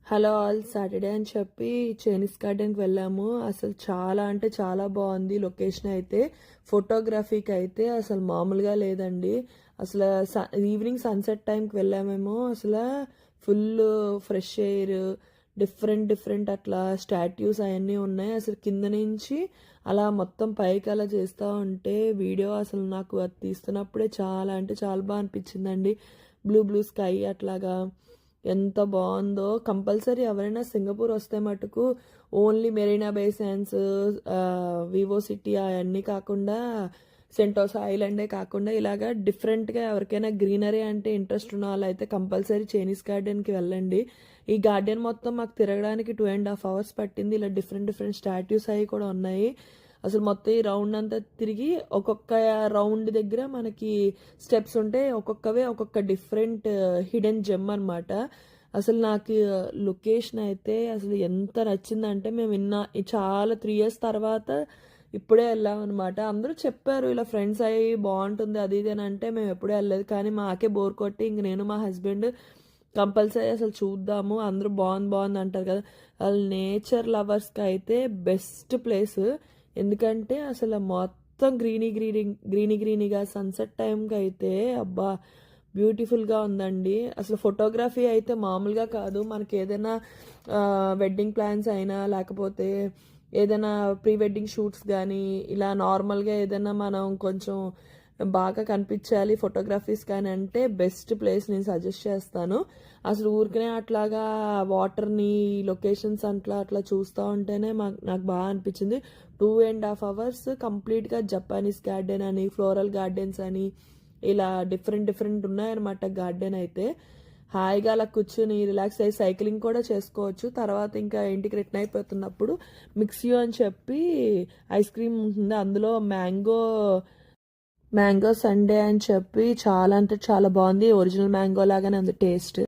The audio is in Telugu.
హలో ఆల్, సాటర్డే అని చెప్పి చైనీస్ గార్డెన్కి వెళ్ళాము. అసలు చాలా అంటే చాలా బాగుంది లొకేషన్ అయితే. ఫోటోగ్రఫీకి అయితే అసలు మామూలుగా లేదండి. అసలు ఈవినింగ్ సన్సెట్ టైంకి వెళ్ళామేమో. అసలు full fresh air, different different అట్లా స్టాట్యూస్ అవన్నీ ఉన్నాయి. అసలు కింద నుంచి అలా మొత్తం పైకి అలా చేస్తూ ఉంటే వీడియో అసలు నాకు అది తీస్తున్నప్పుడే చాలా అంటే చాలా బాగా అనిపించిందండి. బ్లూ బ్లూ స్కై అట్లాగా ఎంత బాగుందో. కంపల్సరీ ఎవరైనా సింగపూర్ వస్తే మటుకు ఓన్లీ మెరీనా బే శాండ్స్, వివో సిటీ అవన్నీ కాకుండా సెంటోసా ఐలాండే కాకుండా ఇలాగా డిఫరెంట్గా ఎవరికైనా గ్రీనరీ అంటే ఇంట్రెస్ట్ ఉన్న వాళ్ళు అయితే కంపల్సరీ చైనీస్ గార్డెన్కి వెళ్ళండి. ఈ గార్డెన్ మొత్తం మాకు తిరగడానికి 2.5 hours పట్టింది. ఇలా డిఫరెంట్ డిఫరెంట్ స్టాట్యూస్ అవి కూడా ఉన్నాయి. అసలు మొత్తం ఈ రౌండ్ అంతా తిరిగి ఒక్కొక్క రౌండ్ దగ్గర మనకి స్టెప్స్ ఉంటాయి. ఒక్కొక్కవే ఒక్కొక్క డిఫరెంట్ హిడెన్ జెమ్ అనమాట. అసలు నాకు లొకేషన్ అయితే అసలు ఎంత నచ్చిందంటే, మేము చాలా 3 years తర్వాత ఇప్పుడే వెళ్ళామన్నమాట. అందరూ చెప్పారు ఇలా ఫ్రెండ్స్ అయ్యి బాగుంటుంది అది ఇది అని అంటే మేము ఎప్పుడూ వెళ్ళలేదు. కానీ మాకే బోర్ కొట్టి ఇంక నేను మా హస్బెండ్ కంపల్సరీ అసలు చూద్దాము, అందరూ బాగుంది బాగుంది అంటారు కదా. వాళ్ళు నేచర్ లవర్స్కి అయితే బెస్ట్ ప్లేస్. ఎందుకంటే అసలు మొత్తం గ్రీనీగా సన్సెట్ టైంకి అయితే అబ్బా బ్యూటిఫుల్గా ఉందండి. అసలు ఫోటోగ్రఫీ అయితే మామూలుగా కాదు. మనకి ఏదైనా వెడ్డింగ్ ప్లాన్స్ అయినా లేకపోతే ఏదైనా ప్రీ వెడ్డింగ్ షూట్స్ కానీ ఇలా నార్మల్గా ఏదైనా మనం కొంచెం బాగా కనిపించాలి ఫోటోగ్రఫీస్ కానీ అంటే బెస్ట్ ప్లేస్ నేను సజెస్ట్ చేస్తాను. అసలు ఊరికనే అట్లాగా వాటర్ని లొకేషన్స్ అట్లా అట్లా చూస్తూ ఉంటేనే నాకు బాగా అనిపించింది. 2.5 hours కంప్లీట్గా జపానీస్ గార్డెన్ అని, ఫ్లోరల్ గార్డెన్స్ అని ఇలా డిఫరెంట్ డిఫరెంట్ ఉన్నాయన్నమాట. గార్డెన్ అయితే హాయిగా అలా కూర్చుని రిలాక్స్ అయ్యి సైక్లింగ్ కూడా చేసుకోవచ్చు. తర్వాత ఇంకా ఇంటికి రిటర్న్ అయిపోతున్నప్పుడు మిక్సియో అని చెప్పి ఐస్ క్రీమ్ ఉంటుంది. అందులో మ్యాంగో సండే అని చెప్పి చాలా అంటే చాలా బాగుంది. ఒరిజినల్ మ్యాంగో లాగానే ఉంది టేస్ట్.